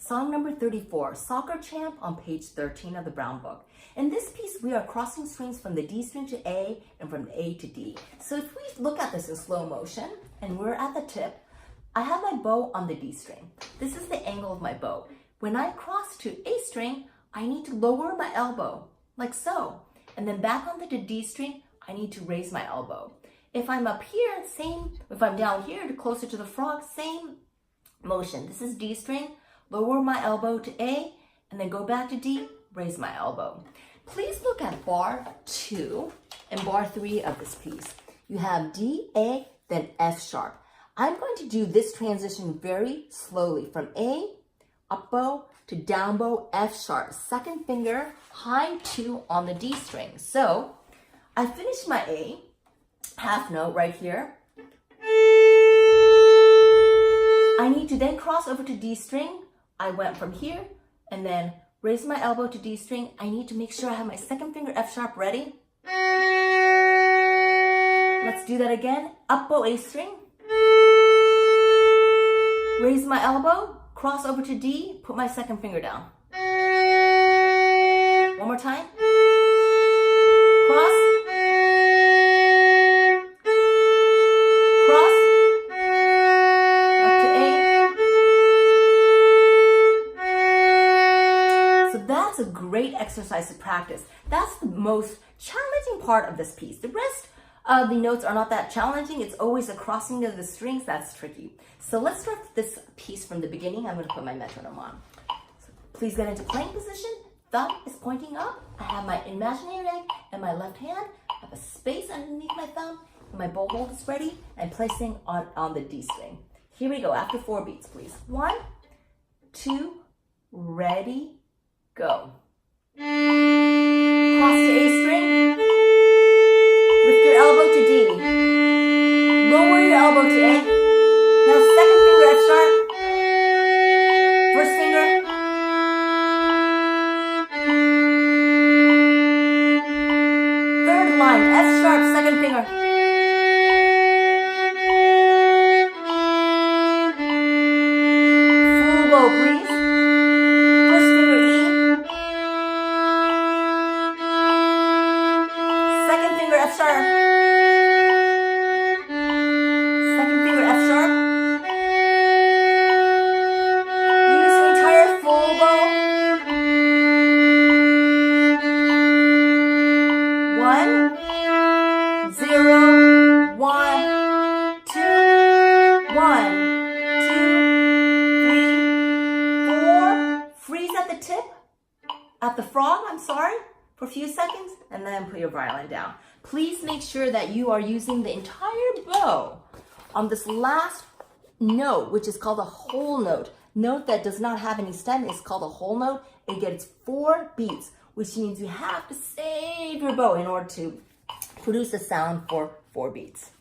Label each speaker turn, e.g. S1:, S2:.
S1: Song number 34, Soccer Champ on page 13 of the Brown Book. In this piece, we are crossing strings from the D string to A and from A to D. So if we look at this in slow motion and we're at the tip, I have my bow on the D string. This is the angle of my bow. When I cross to A string, I need to lower my elbow, like so. And then back onto the D string, I need to raise my elbow. If I'm up here, same. If I'm down here, closer to the frog, same motion. This is D string, lower my elbow to A, and then go back to D, raise my elbow. Please look at bar 2 and bar 3 of this piece. You have D, A, then F sharp. I'm going to do this transition very slowly from A, up bow, to down bow, F sharp. Second finger, high 2 on the D string. So I finished my A, half note right here. I need to then cross over to D string. I went from here and then raise my elbow to D string. I need to make sure I have my second finger F sharp ready. Let's do that again. Up bow A string. Raise my elbow, cross over to D, put my second finger down. One more time. Cross. Cross. Up to A. So that's a great exercise to practice. That's the most challenging part of this piece. The rest of the notes are not that challenging. It's always the crossing of the strings that's tricky. So let's start this piece from the beginning. I'm going to put my metronome on. So please get into playing position. Thumb is pointing up. I have my imaginary leg in my left hand. I have a space underneath my thumb. And my bow hold is ready. I'm placing on the D string. Here we go. After 4 beats, please. 1, 2, ready, go. Cross to A string. Lift your elbow to D. Lower your elbow to A. Now second finger F sharp. First finger. Third line, F sharp, second finger. Full bow, please. First finger E. Second finger F sharp. Second finger F sharp. Use the entire full bow. 1, 0, 1, 2, 1, 2, 3, 4. Freeze at the tip, at the frog, I'm sorry, for a few seconds, and then put your violin down. Please make sure that you are using the entire bow on this last note, which is called a whole note. Note that does not have any stem is called a whole note. It gets 4 beats, which means you have to save your bow in order to produce a sound for 4 beats.